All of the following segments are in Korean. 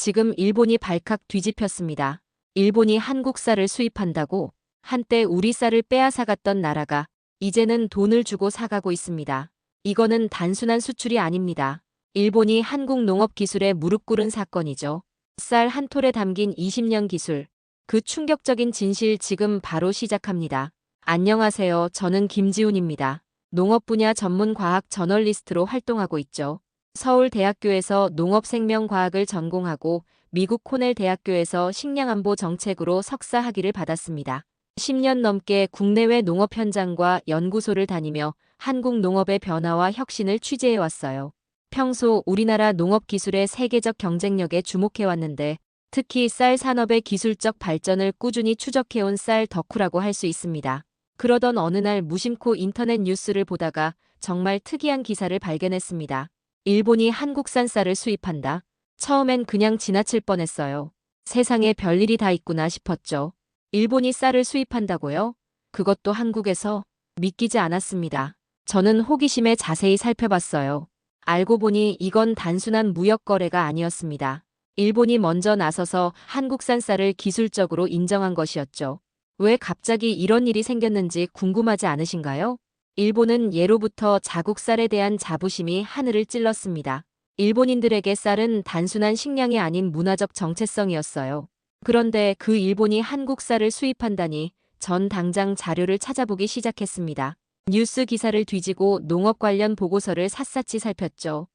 지금 일본이 발칵 뒤집혔습니다. 일본이 한국 쌀을 수입한다고 한때 우리 쌀을 빼앗아갔던 나라가 이제는 돈을 주고 사가고 있습니다. 이거는 단순한 수출이 아닙니다. 일본이 한국 농업 기술에 무릎 꿇은 사건이죠. 쌀 한 톨에 담긴 20년 기술. 그 충격적인 진실 지금 바로 시작합니다. 안녕하세요. 저는 김지훈입니다. 농업 분야 전문 과학 저널리스트로 활동하고 있죠. 서울대학교에서 농업생명과학을 전공하고 미국 코넬 대학교에서 식량안보 정책으로 석사 학위를 받았습니다. 10년 넘게 국내외 농업 현장과 연구소를 다니며 한국 농업의 변화와 혁신을 취재해왔어요. 평소 우리나라 농업 기술의 세계적 경쟁력에 주목해왔는데 특히 쌀 산업의 기술적 발전을 꾸준히 추적해온 쌀 덕후라고 할 수 있습니다. 그러던 어느 날 무심코 인터넷 뉴스를 보다가 정말 특이한 기사를 발견했습니다. 일본이 한국산 쌀을 수입한다. 처음엔 그냥 지나칠 뻔했어요. 세상에 별일이 다 있구나 싶었죠. 일본이 쌀을 수입한다고요? 그것도 한국에서? 믿기지 않았습니다. 저는 호기심에 자세히 살펴봤어요. 알고 보니 이건 단순한 무역 거래가 아니었습니다. 일본이 먼저 나서서 한국산 쌀을 기술적으로 인정한 것이었죠. 왜 갑자기 이런 일이 생겼는지 궁금하지 않으신가요? 일본은 예로부터 자국 쌀에 대한 자부심이 하늘을 찔렀습니다. 일본인들에게 쌀은 단순한 식량이 아닌 문화적 정체성이었어요. 그런데 그 일본이 한국 쌀을 수입한다니 전 당장 자료를 찾아보기 시작했습니다. 뉴스 기사를 뒤지고 농업 관련 보고서를 샅샅이 살폈죠.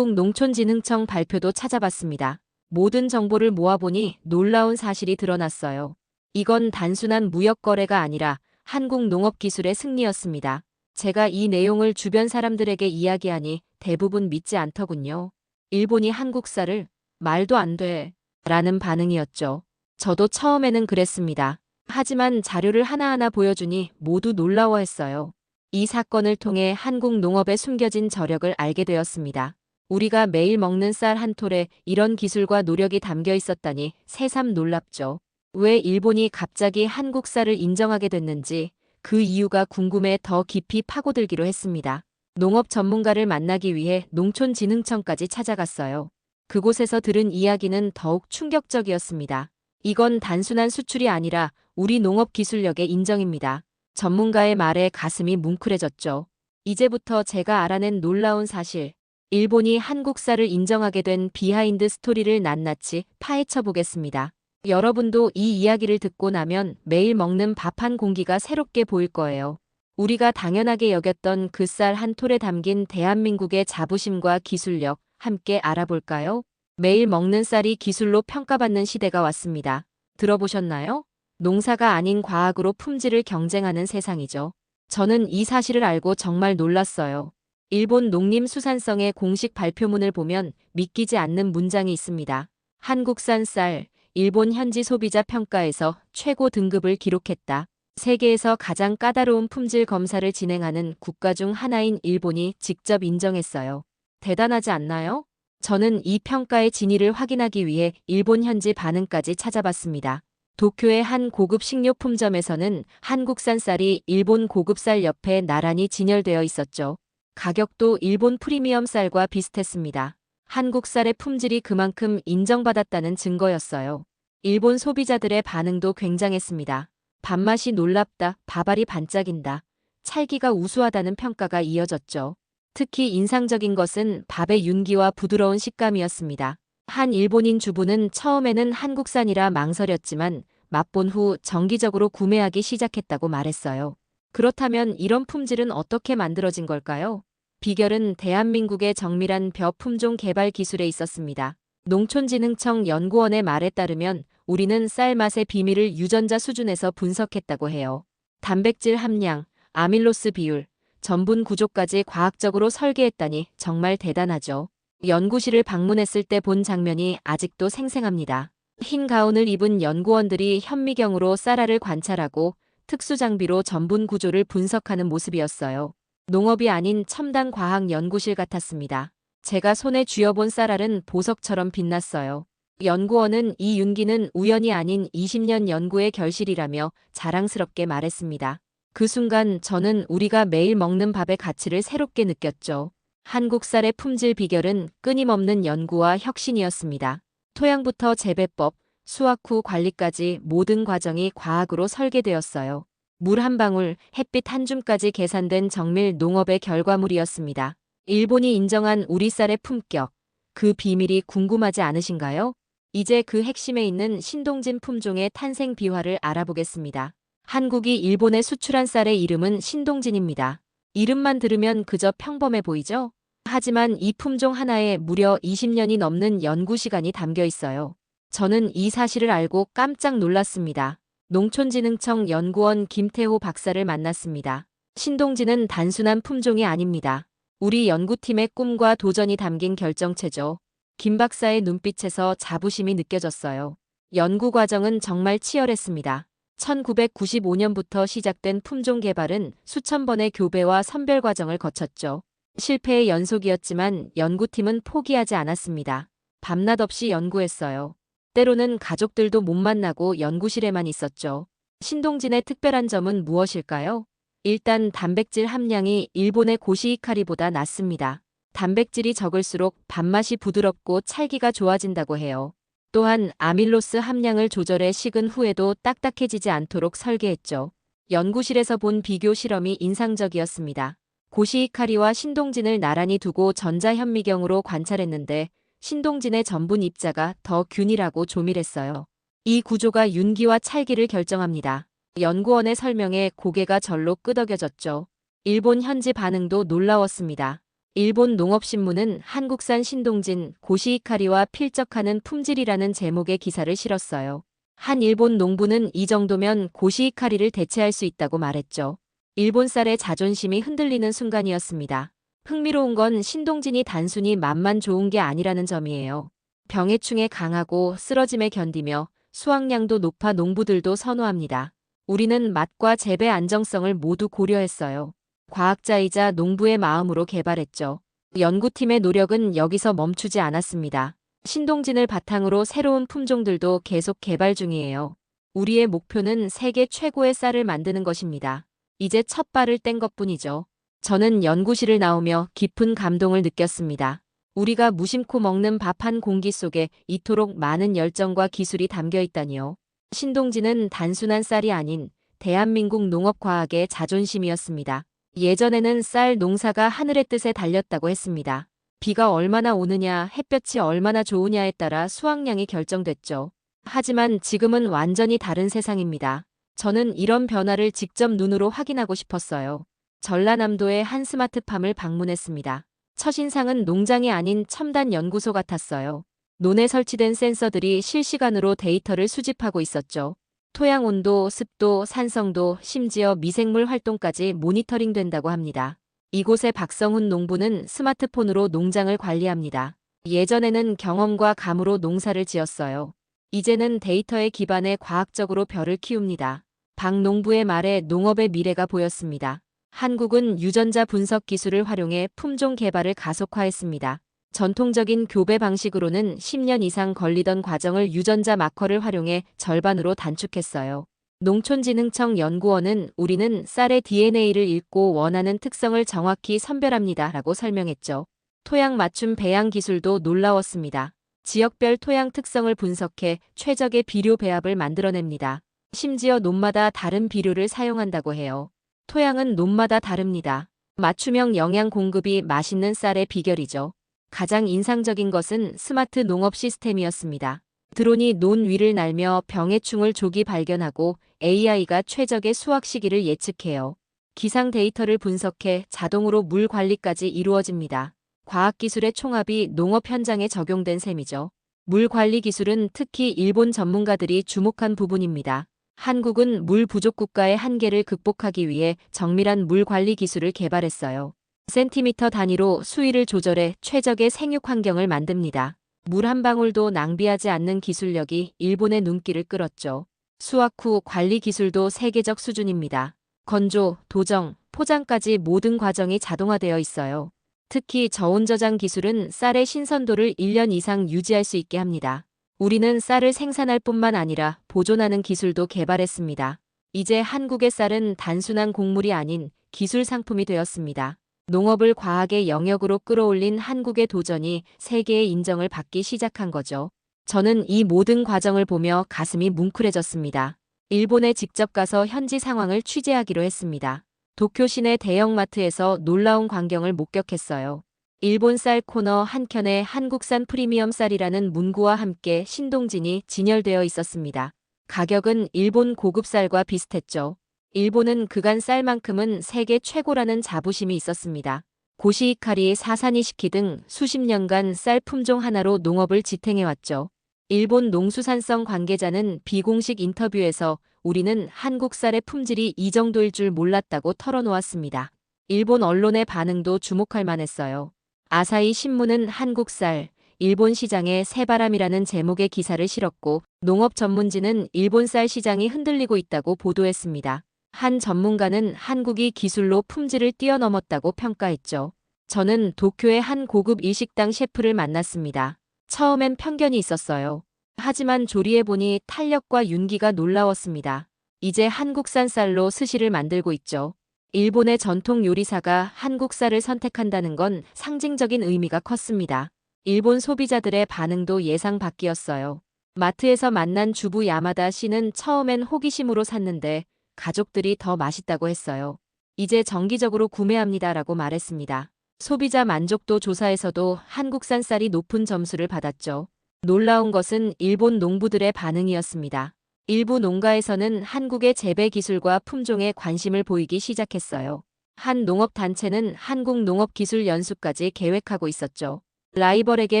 한국농촌진흥청 발표도 찾아봤습니다. 모든 정보를 모아보니 놀라운 사실이 드러났어요. 이건 단순한 무역 거래가 아니라 한국 농업 기술의 승리였습니다. 제가 이 내용을 주변 사람들에게 이야기하니 대부분 믿지 않더군요. 일본이 한국 쌀을 말도 안 돼. 라는 반응이었죠. 저도 처음에는 그랬습니다. 하지만 자료를 하나하나 보여주니 모두 놀라워했어요. 이 사건을 통해 한국 농업의 숨겨진 저력을 알게 되었습니다. 우리가 매일 먹는 쌀 한 톨에 이런 기술과 노력이 담겨 있었다니 새삼 놀랍죠. 왜 일본이 갑자기 한국 쌀을 인정하게 됐는지 그 이유가 궁금해 더 깊이 파고들기로 했습니다. 농업 전문가를 만나기 위해 농촌진흥청까지 찾아갔어요. 그곳에서 들은 이야기는 더욱 충격적이었습니다. 이건 단순한 수출이 아니라 우리 농업 기술력의 인정입니다. 전문가의 말에 가슴이 뭉클해졌죠. 이제부터 제가 알아낸 놀라운 사실, 일본이 한국 쌀을 인정하게 된 비하인드 스토리를 낱낱이 파헤쳐 보겠습니다. 여러분도 이 이야기를 듣고 나면 매일 먹는 밥 한 공기가 새롭게 보일 거예요. 우리가 당연하게 여겼던 그 쌀 한 톨에 담긴 대한민국의 자부심과 기술력 함께 알아볼까요? 매일 먹는 쌀이 기술로 평가받는 시대가 왔습니다. 들어보셨나요? 농사가 아닌 과학으로 품질을 경쟁하는 세상이죠. 저는 이 사실을 알고 정말 놀랐어요. 일본 농림수산성의 공식 발표문을 보면 믿기지 않는 문장이 있습니다. 한국산 쌀, 일본 현지 소비자 평가에서 최고 등급을 기록했다. 세계에서 가장 까다로운 품질 검사를 진행하는 국가 중 하나인 일본이 직접 인정했어요. 대단하지 않나요? 저는 이 평가의 진위를 확인하기 위해 일본 현지 반응까지 찾아봤습니다. 도쿄의 한 고급 식료품점에서는 한국산 쌀이 일본 고급쌀 옆에 나란히 진열되어 있었죠. 가격도 일본 프리미엄 쌀과 비슷했습니다. 한국 쌀의 품질이 그만큼 인정받았다는 증거였어요. 일본 소비자들의 반응도 굉장했습니다. 밥맛이 놀랍다, 밥알이 반짝인다, 찰기가 우수하다는 평가가 이어졌죠. 특히 인상적인 것은 밥의 윤기와 부드러운 식감이었습니다. 한 일본인 주부는 처음에는 한국산이라 망설였지만 맛본 후 정기적으로 구매하기 시작했다고 말했어요. 그렇다면 이런 품질은 어떻게 만들어진 걸까요? 비결은 대한민국의 정밀한 벼 품종 개발 기술에 있었습니다. 농촌진흥청 연구원의 말에 따르면 우리는 쌀 맛의 비밀을 유전자 수준에서 분석했다고 해요. 단백질 함량, 아밀로스 비율, 전분 구조까지 과학적으로 설계했다니 정말 대단하죠. 연구실을 방문했을 때 본 장면이 아직도 생생합니다. 흰 가운을 입은 연구원들이 현미경으로 쌀알을 관찰하고 특수 장비로 전분 구조를 분석하는 모습이었어요. 농업이 아닌 첨단 과학 연구실 같았습니다. 제가 손에 쥐어본 쌀알은 보석처럼 빛났어요. 연구원은 이 윤기는 우연이 아닌 20년 연구의 결실이라며 자랑스럽게 말했습니다. 그 순간 저는 우리가 매일 먹는 밥의 가치를 새롭게 느꼈죠. 한국 쌀의 품질 비결은 끊임없는 연구와 혁신이었습니다. 토양부터 재배법, 수확 후 관리까지 모든 과정이 과학으로 설계되었어요. 물 한 방울, 햇빛 한 줌까지 계산된 정밀 농업의 결과물이었습니다. 일본이 인정한 우리 쌀의 품격, 그 비밀이 궁금하지 않으신가요? 이제 그 핵심에 있는 신동진 품종의 탄생 비화를 알아보겠습니다. 한국이 일본에 수출한 쌀의 이름은 신동진입니다. 이름만 들으면 그저 평범해 보이죠? 하지만 이 품종 하나에 무려 20년이 넘는 연구 시간이 담겨 있어요. 저는 이 사실을 알고 깜짝 놀랐습니다. 농촌진흥청 연구원 김태호 박사를 만났습니다. 신동진은 단순한 품종이 아닙니다. 우리 연구팀의 꿈과 도전이 담긴 결정체죠. 김 박사의 눈빛에서 자부심이 느껴졌어요. 연구 과정은 정말 치열했습니다. 1995년부터 시작된 품종 개발은 수천 번의 교배와 선별 과정을 거쳤죠. 실패의 연속이었지만 연구팀은 포기하지 않았습니다. 밤낮 없이 연구했어요. 때로는 가족들도 못 만나고 연구실에만 있었죠. 신동진의 특별한 점은 무엇일까요? 일단 단백질 함량이 일본의 고시히카리보다 낮습니다. 단백질이 적을수록 밥맛이 부드럽고 찰기가 좋아진다고 해요. 또한 아밀로스 함량을 조절해 식은 후에도 딱딱해지지 않도록 설계했죠. 연구실에서 본 비교 실험이 인상적이었습니다. 고시히카리와 신동진을 나란히 두고 전자현미경으로 관찰했는데 신동진의 전분 입자가 더 균일하고 조밀했어요. 이 구조가 윤기와 찰기를 결정합니다. 연구원의 설명에 고개가 절로 끄덕여졌죠. 일본 현지 반응도 놀라웠습니다. 일본 농업신문은 한국산 신동진, 고시히카리와 필적하는 품질이라는 제목의 기사를 실었어요. 한 일본 농부는 이 정도면 고시히카리를 대체할 수 있다고 말했죠. 일본 쌀의 자존심이 흔들리는 순간이었습니다. 흥미로운 건 신동진이 단순히 맛만 좋은 게 아니라는 점이에요. 병해충에 강하고 쓰러짐에 견디며 수확량도 높아 농부들도 선호합니다. 우리는 맛과 재배 안정성을 모두 고려했어요. 과학자이자 농부의 마음으로 개발했죠. 연구팀의 노력은 여기서 멈추지 않았습니다. 신동진을 바탕으로 새로운 품종들도 계속 개발 중이에요. 우리의 목표는 세계 최고의 쌀을 만드는 것입니다. 이제 첫 발을 뗀 것뿐이죠. 저는 연구실을 나오며 깊은 감동을 느꼈습니다. 우리가 무심코 먹는 밥 한 공기 속에 이토록 많은 열정과 기술이 담겨 있다니요. 신동진은 단순한 쌀이 아닌 대한민국 농업과학의 자존심이었습니다. 예전에는 쌀 농사가 하늘의 뜻에 달렸다고 했습니다. 비가 얼마나 오느냐, 햇볕이 얼마나 좋으냐에 따라 수확량이 결정됐죠. 하지만 지금은 완전히 다른 세상입니다. 저는 이런 변화를 직접 눈으로 확인하고 싶었어요. 전라남도의 한 스마트팜을 방문했습니다. 첫인상은 농장이 아닌 첨단 연구소 같았어요. 논에 설치된 센서들이 실시간으로 데이터를 수집하고 있었죠. 토양 온도, 습도, 산성도, 심지어 미생물 활동까지 모니터링된다고 합니다. 이곳의 박성훈 농부는 스마트폰으로 농장을 관리합니다. 예전에는 경험과 감으로 농사를 지었어요. 이제는 데이터에 기반해 과학적으로 벼를 키웁니다. 박 농부의 말에 농업의 미래가 보였습니다. 한국은 유전자 분석 기술을 활용해 품종 개발을 가속화했습니다. 전통적인 교배 방식으로는 10년 이상 걸리던 과정을 유전자 마커를 활용해 절반으로 단축했어요. 농촌진흥청 연구원은 우리는 쌀의 DNA를 읽고 원하는 특성을 정확히 선별합니다 라고 설명했죠. 토양 맞춤 배양 기술도 놀라웠습니다. 지역별 토양 특성을 분석해 최적의 비료 배합을 만들어냅니다. 심지어 논마다 다른 비료를 사용한다고 해요. 토양은 논마다 다릅니다. 맞춤형 영양 공급이 맛있는 쌀의 비결이죠. 가장 인상적인 것은 스마트 농업 시스템이었습니다. 드론이 논 위를 날며 병해충을 조기 발견하고 AI가 최적의 수확 시기를 예측해요. 기상 데이터를 분석해 자동으로 물 관리까지 이루어집니다. 과학기술의 총합이 농업 현장에 적용된 셈이죠. 물 관리 기술은 특히 일본 전문가들이 주목한 부분입니다. 한국은 물 부족 국가의 한계를 극복하기 위해 정밀한 물 관리 기술을 개발했어요. 센티미터 단위로 수위를 조절해 최적의 생육 환경을 만듭니다. 물 한 방울도 낭비하지 않는 기술력이 일본의 눈길을 끌었죠. 수확 후 관리 기술도 세계적 수준입니다. 건조, 도정, 포장까지 모든 과정이 자동화되어 있어요. 특히 저온저장 기술은 쌀의 신선도를 1년 이상 유지할 수 있게 합니다. 우리는 쌀을 생산할 뿐만 아니라 보존하는 기술도 개발했습니다. 이제 한국의 쌀은 단순한 곡물이 아닌 기술 상품이 되었습니다. 농업을 과학의 영역으로 끌어올린 한국의 도전이 세계의 인정을 받기 시작한 거죠. 저는 이 모든 과정을 보며 가슴이 뭉클해졌습니다. 일본에 직접 가서 현지 상황을 취재하기로 했습니다. 도쿄 시내 대형마트에서 놀라운 광경을 목격했어요. 일본 쌀 코너 한켠에 한국산 프리미엄 쌀이라는 문구와 함께 신동진이 진열되어 있었습니다. 가격은 일본 고급 쌀과 비슷했죠. 일본은 그간 쌀만큼은 세계 최고라는 자부심이 있었습니다. 고시히카리 사사니시키 등 수십 년간 쌀 품종 하나로 농업을 지탱해왔죠. 일본 농수산성 관계자는 비공식 인터뷰에서 우리는 한국 쌀의 품질이 이 정도일 줄 몰랐다고 털어놓았습니다. 일본 언론의 반응도 주목할 만했어요. 아사히 신문은 한국 쌀, 일본 시장에 새바람이라는 제목의 기사를 실었고 농업 전문지는 일본 쌀 시장이 흔들리고 있다고 보도했습니다. 한 전문가는 한국이 기술로 품질을 뛰어넘었다고 평가했죠. 저는 도쿄의 한 고급 일식당 셰프를 만났습니다. 처음엔 편견이 있었어요. 하지만 조리해보니 탄력과 윤기가 놀라웠습니다. 이제 한국산 쌀로 스시를 만들고 있죠. 일본의 전통 요리사가 한국 쌀을 선택한다는 건 상징적인 의미가 컸습니다. 일본 소비자들의 반응도 예상 밖이었어요. 마트에서 만난 주부 야마다 씨는 처음엔 호기심으로 샀는데 가족들이 더 맛있다고 했어요. 이제 정기적으로 구매합니다라고 말했습니다. 소비자 만족도 조사에서도 한국산 쌀이 높은 점수를 받았죠. 놀라운 것은 일본 농부들의 반응이었습니다. 일부 농가에서는 한국의 재배 기술과 품종에 관심을 보이기 시작했어요. 한 농업단체는 한국농업기술연수까지 계획하고 있었죠. 라이벌에게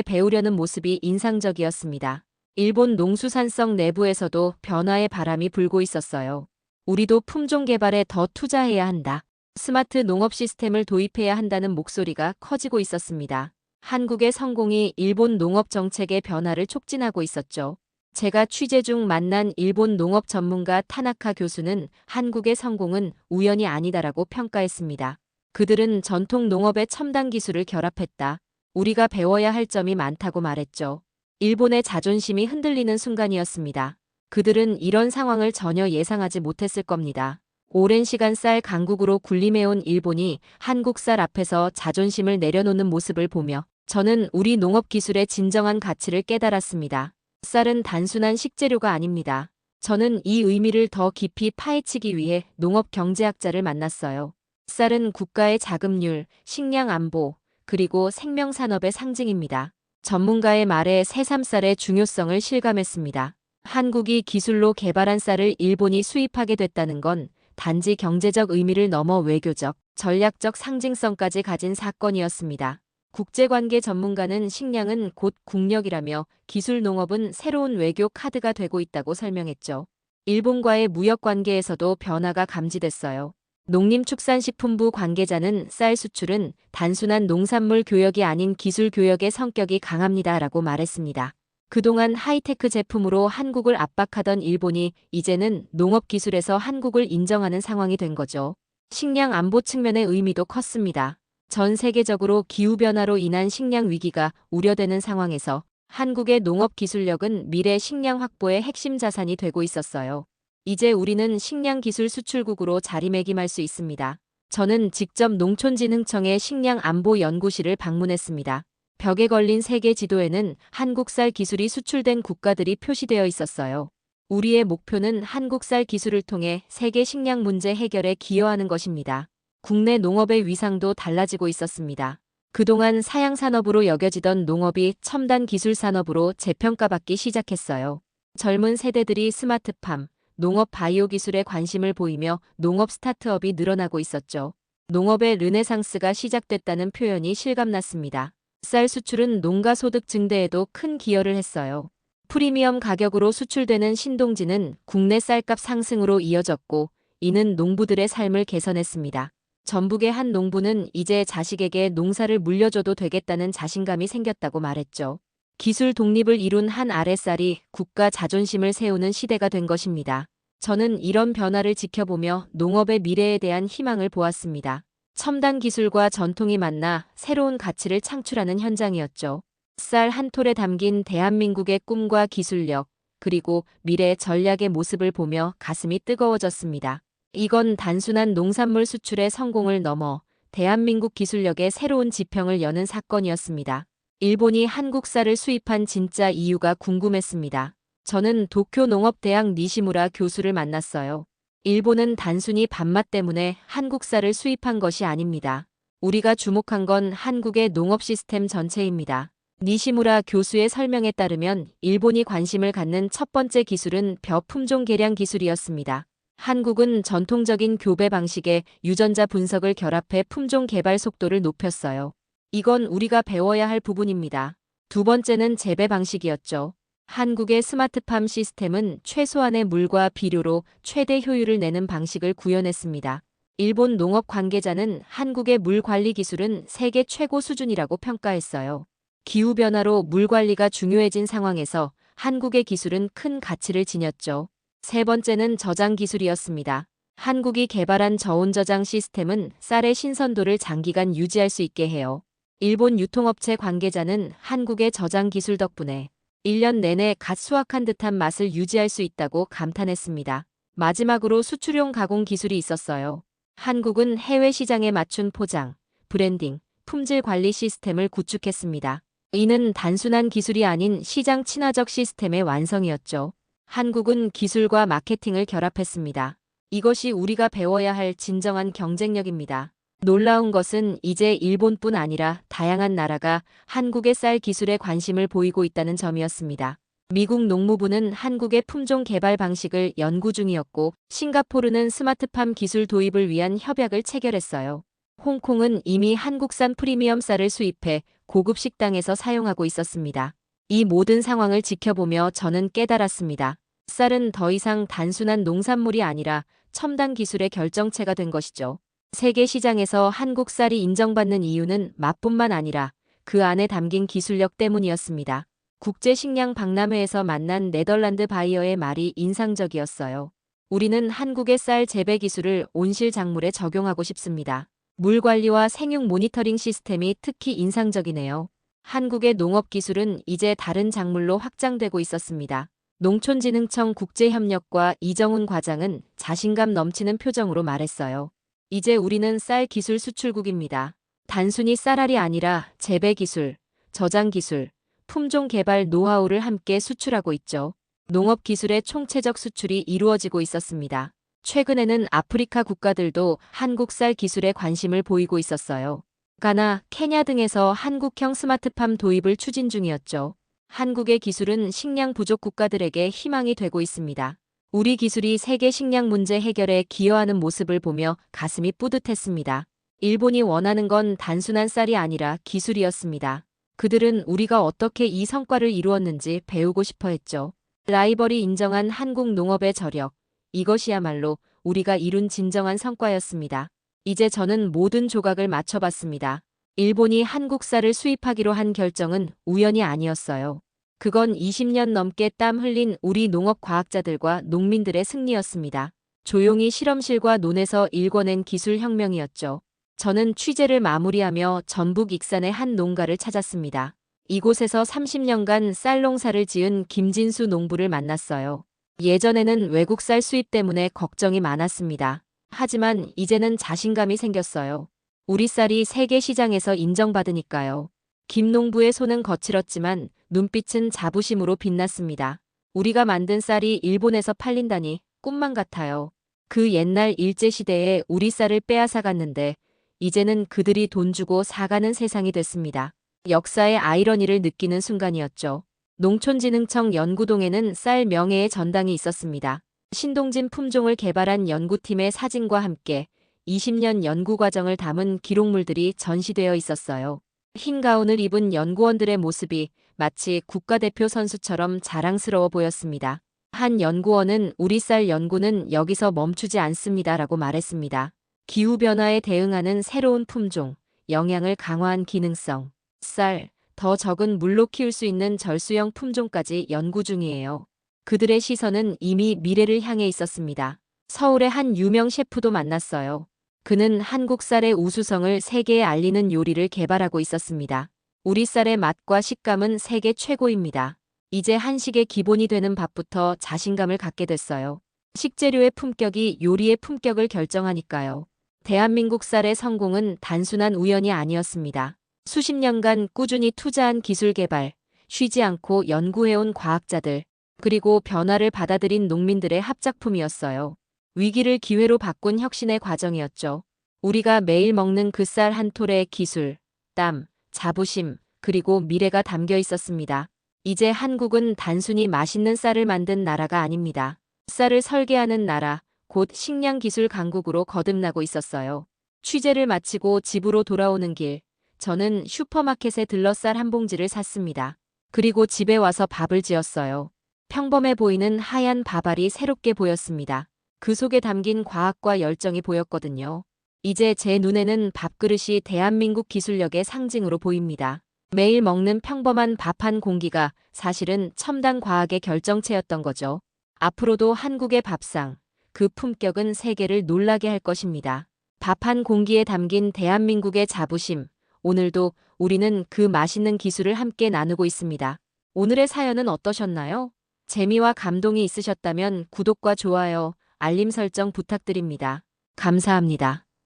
배우려는 모습이 인상적이었습니다. 일본 농수산성 내부에서도 변화의 바람이 불고 있었어요. 우리도 품종 개발에 더 투자해야 한다. 스마트 농업 시스템을 도입해야 한다는 목소리가 커지고 있었습니다. 한국의 성공이 일본 농업 정책의 변화를 촉진하고 있었죠. 제가 취재 중 만난 일본 농업 전문가 타나카 교수는 한국의 성공은 우연이 아니다라고 평가했습니다. 그들은 전통 농업의 첨단 기술을 결합했다. 우리가 배워야 할 점이 많다고 말했죠. 일본의 자존심이 흔들리는 순간이었습니다. 그들은 이런 상황을 전혀 예상하지 못했을 겁니다. 오랜 시간 쌀 강국으로 군림해온 일본이 한국 쌀 앞에서 자존심을 내려놓는 모습을 보며 저는 우리 농업 기술의 진정한 가치를 깨달았습니다. 쌀은 단순한 식재료가 아닙니다. 저는 이 의미를 더 깊이 파헤치기 위해 농업 경제학자를 만났어요. 쌀은 국가의 자급률, 식량 안보, 그리고 생명산업의 상징입니다. 전문가의 말에 새삼쌀의 중요성을 실감했습니다. 한국이 기술로 개발한 쌀을 일본이 수입하게 됐다는 건 단지 경제적 의미를 넘어 외교적, 전략적 상징성까지 가진 사건이었습니다. 국제관계 전문가는 식량은 곧 국력이라며 기술 농업은 새로운 외교 카드가 되고 있다고 설명했죠. 일본과의 무역 관계에서도 변화가 감지됐어요. 농림축산식품부 관계자는 쌀 수출은 단순한 농산물 교역이 아닌 기술 교역의 성격이 강합니다라고 말했습니다. 그동안 하이테크 제품으로 한국을 압박하던 일본이 이제는 농업 기술에서 한국을 인정하는 상황이 된 거죠. 식량 안보 측면의 의미도 컸습니다. 전 세계적으로 기후변화로 인한 식량 위기가 우려되는 상황에서 한국의 농업 기술력은 미래 식량 확보의 핵심 자산이 되고 있었어요. 이제 우리는 식량 기술 수출국으로 자리매김할 수 있습니다. 저는 직접 농촌진흥청의 식량 안보 연구실을 방문했습니다. 벽에 걸린 세계 지도에는 한국쌀 기술이 수출된 국가들이 표시되어 있었어요. 우리의 목표는 한국쌀 기술을 통해 세계 식량 문제 해결에 기여하는 것입니다. 국내 농업의 위상도 달라지고 있었습니다. 그동안 사양산업으로 여겨지던 농업이 첨단 기술 산업으로 재평가받기 시작했어요. 젊은 세대들이 스마트팜, 농업 바이오 기술에 관심을 보이며 농업 스타트업이 늘어나고 있었죠. 농업의 르네상스가 시작됐다는 표현이 실감났습니다. 쌀 수출은 농가 소득 증대에도 큰 기여를 했어요. 프리미엄 가격으로 수출되는 신동지는 국내 쌀값 상승으로 이어졌고 이는 농부들의 삶을 개선했습니다. 전북의 한 농부는 이제 자식에게 농사를 물려줘도 되겠다는 자신감이 생겼다고 말했죠. 기술 독립을 이룬 한 아랫쌀이 국가 자존심을 세우는 시대가 된 것입니다. 저는 이런 변화를 지켜보며 농업의 미래에 대한 희망을 보았습니다. 첨단 기술과 전통이 만나 새로운 가치를 창출하는 현장이었죠. 쌀 한 톨에 담긴 대한민국의 꿈과 기술력, 그리고 미래 전략의 모습을 보며 가슴이 뜨거워졌습니다. 이건 단순한 농산물 수출의 성공을 넘어 대한민국 기술력의 새로운 지평을 여는 사건이었습니다. 일본이 한국 쌀을 수입한 진짜 이유가 궁금했습니다. 저는 도쿄 농업대학 니시무라 교수를 만났어요. 일본은 단순히 밥맛 때문에 한국 쌀을 수입한 것이 아닙니다. 우리가 주목한 건 한국의 농업 시스템 전체입니다. 니시무라 교수의 설명에 따르면 일본이 관심을 갖는 첫 번째 기술은 벼 품종 개량 기술이었습니다. 한국은 전통적인 교배 방식에 유전자 분석을 결합해 품종 개발 속도를 높였어요. 이건 우리가 배워야 할 부분입니다. 두 번째는 재배 방식이었죠. 한국의 스마트팜 시스템은 최소한의 물과 비료로 최대 효율을 내는 방식을 구현했습니다. 일본 농업 관계자는 한국의 물 관리 기술은 세계 최고 수준이라고 평가했어요. 기후변화로 물 관리가 중요해진 상황에서 한국의 기술은 큰 가치를 지녔죠. 세 번째는 저장 기술이었습니다. 한국이 개발한 저온 저장 시스템은 쌀의 신선도를 장기간 유지할 수 있게 해요. 일본 유통업체 관계자는 한국의 저장 기술 덕분에 1년 내내 갓 수확한 듯한 맛을 유지할 수 있다고 감탄했습니다. 마지막으로 수출용 가공 기술이 있었어요. 한국은 해외 시장에 맞춘 포장, 브랜딩, 품질 관리 시스템을 구축했습니다. 이는 단순한 기술이 아닌 시장 친화적 시스템의 완성이었죠. 한국은 기술과 마케팅을 결합했습니다. 이것이 우리가 배워야 할 진정한 경쟁력입니다. 놀라운 것은 이제 일본뿐 아니라 다양한 나라가 한국의 쌀 기술에 관심을 보이고 있다는 점이었습니다. 미국 농무부는 한국의 품종 개발 방식을 연구 중이었고, 싱가포르는 스마트팜 기술 도입을 위한 협약을 체결했어요. 홍콩은 이미 한국산 프리미엄 쌀을 수입해 고급 식당에서 사용하고 있었습니다. 이 모든 상황을 지켜보며 저는 깨달았습니다. 쌀은 더 이상 단순한 농산물이 아니라 첨단 기술의 결정체가 된 것이죠. 세계 시장에서 한국 쌀이 인정받는 이유는 맛뿐만 아니라 그 안에 담긴 기술력 때문이었습니다. 국제식량 박람회에서 만난 네덜란드 바이어의 말이 인상적이었어요. 우리는 한국의 쌀 재배 기술을 온실 작물에 적용하고 싶습니다. 물 관리와 생육 모니터링 시스템이 특히 인상적이네요. 한국의 농업 기술은 이제 다른 작물로 확장되고 있었습니다. 농촌진흥청 국제협력과 이정훈 과장은 자신감 넘치는 표정으로 말했어요. 이제 우리는 쌀 기술 수출국입니다. 단순히 쌀알이 아니라 재배 기술, 저장 기술, 품종 개발 노하우를 함께 수출하고 있죠. 농업 기술의 총체적 수출이 이루어지고 있었습니다. 최근에는 아프리카 국가들도 한국 쌀 기술에 관심을 보이고 있었어요. 가나, 케냐 등에서 한국형 스마트팜 도입을 추진 중이었죠. 한국의 기술은 식량 부족 국가들에게 희망이 되고 있습니다. 우리 기술이 세계 식량 문제 해결에 기여하는 모습을 보며 가슴이 뿌듯했습니다. 일본이 원하는 건 단순한 쌀이 아니라 기술이었습니다. 그들은 우리가 어떻게 이 성과를 이루었는지 배우고 싶어 했죠. 라이벌이 인정한 한국 농업의 저력, 이것이야말로 우리가 이룬 진정한 성과였습니다. 이제 저는 모든 조각을 맞춰봤습니다. 일본이 한국 쌀을 수입하기로 한 결정은 우연이 아니었어요. 그건 20년 넘게 땀 흘린 우리 농업 과학자들과 농민들의 승리였습니다. 조용히 실험실과 논에서 일궈낸 기술 혁명이었죠. 저는 취재를 마무리하며 전북 익산의 한 농가를 찾았습니다. 이곳에서 30년간 쌀 농사를 지은 김진수 농부를 만났어요. 예전에는 외국 쌀 수입 때문에 걱정이 많았습니다. 하지만 이제는 자신감이 생겼어요. 우리 쌀이 세계 시장에서 인정받으니까요. 김 농부의 손은 거칠었지만 눈빛은 자부심으로 빛났습니다. 우리가 만든 쌀이 일본에서 팔린다니 꿈만 같아요. 그 옛날 일제시대에 우리 쌀을 빼앗아 갔는데 이제는 그들이 돈 주고 사가는 세상이 됐습니다. 역사의 아이러니를 느끼는 순간이었죠. 농촌진흥청 연구동에는 쌀 명예의 전당이 있었습니다. 신동진 품종을 개발한 연구팀의 사진과 함께 20년 연구 과정을 담은 기록물들이 전시되어 있었어요. 흰 가운을 입은 연구원들의 모습이 마치 국가대표 선수처럼 자랑스러워 보였습니다. 한 연구원은 우리 쌀 연구는 여기서 멈추지 않습니다라고 말했습니다. 기후변화에 대응하는 새로운 품종, 영양을 강화한 기능성, 쌀, 더 적은 물로 키울 수 있는 절수형 품종까지 연구 중이에요. 그들의 시선은 이미 미래를 향해 있었습니다. 서울의 한 유명 셰프도 만났어요. 그는 한국 쌀의 우수성을 세계에 알리는 요리를 개발하고 있었습니다. 우리 쌀의 맛과 식감은 세계 최고입니다. 이제 한식의 기본이 되는 밥부터 자신감을 갖게 됐어요. 식재료의 품격이 요리의 품격을 결정하니까요. 대한민국 쌀의 성공은 단순한 우연이 아니었습니다. 수십 년간 꾸준히 투자한 기술 개발, 쉬지 않고 연구해온 과학자들, 그리고 변화를 받아들인 농민들의 합작품이었어요. 위기를 기회로 바꾼 혁신의 과정이었죠. 우리가 매일 먹는 그 쌀 한 톨에 기술, 땀, 자부심, 그리고 미래가 담겨 있었습니다. 이제 한국은 단순히 맛있는 쌀을 만든 나라가 아닙니다. 쌀을 설계하는 나라, 곧 식량 기술 강국으로 거듭나고 있었어요. 취재를 마치고 집으로 돌아오는 길, 저는 슈퍼마켓에 들러 쌀 한 봉지를 샀습니다. 그리고 집에 와서 밥을 지었어요. 평범해 보이는 하얀 밥알이 새롭게 보였습니다. 그 속에 담긴 과학과 열정이 보였거든요. 이제 제 눈에는 밥그릇이 대한민국 기술력의 상징으로 보입니다. 매일 먹는 평범한 밥 한 공기가 사실은 첨단 과학의 결정체였던 거죠. 앞으로도 한국의 밥상, 그 품격은 세계를 놀라게 할 것입니다. 밥 한 공기에 담긴 대한민국의 자부심, 오늘도 우리는 그 맛있는 기술을 함께 나누고 있습니다. 오늘의 사연은 어떠셨나요? 재미와 감동이 있으셨다면 구독과 좋아요, 알림 설정 부탁드립니다. 감사합니다.